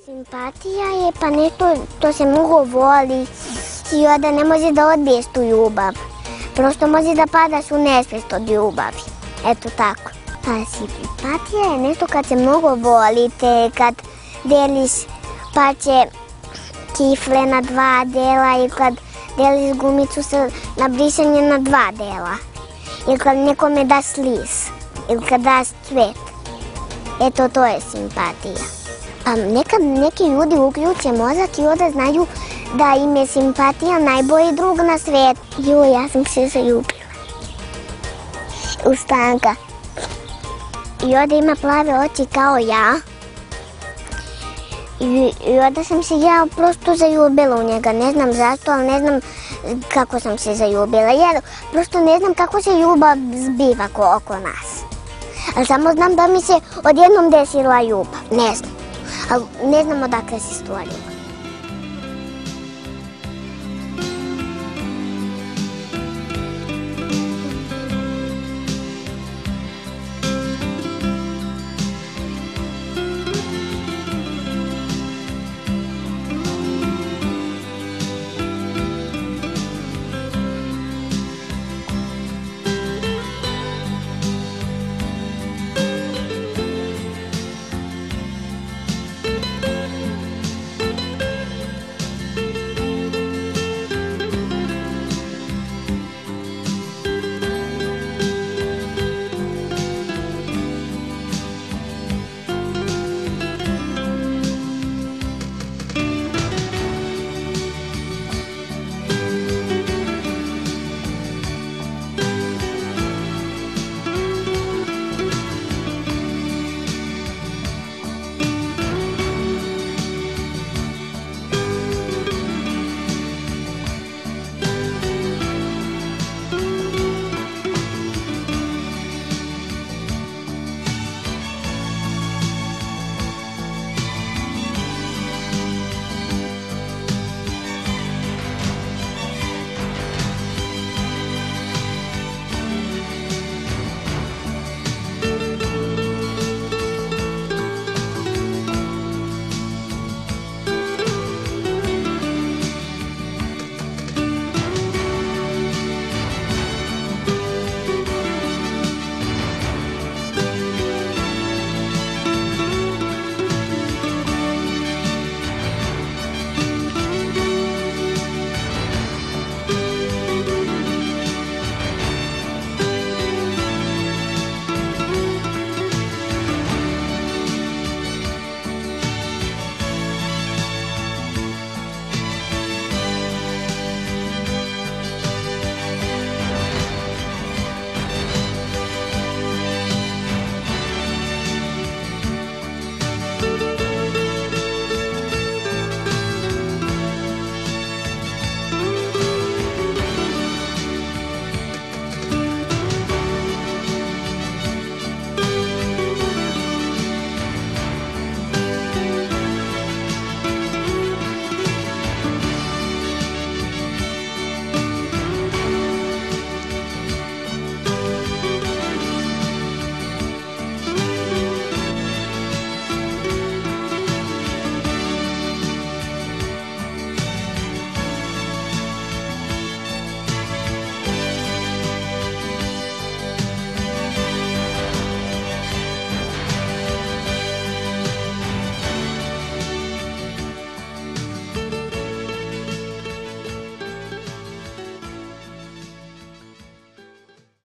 Simpatija je pa nešto to se mnogo voli i onda ne može da odbiješ tu ljubav. Prosto može da padaš u nesvijest od ljubavi. Eto tako. Pa simpatija je nešto kad se mnogo volite, kad deliš parče kifle na dva dela i kad deliš gumicu na brisanje na dva dela. Ili kad nekome daš lis, ili kad daš cvet. Eto, to je simpatija. Nekad neki ljudi uključe mozak i onda znaju da im je simpatija najbolji drug na svijetu. Ja sam se zaljubila u Stanka. I onda ima plave oči kao ja. I onda sam se ja prosto zaljubila u njega. Ne znam zašto, ali ne znam kako sam se zaljubila. Jer prosto ne znam kako se ljubav zbiva oko nas. Ali samo znam da mi se odjednom desila ljubav. Ne znam. Ali ne znam odakle se stvorila.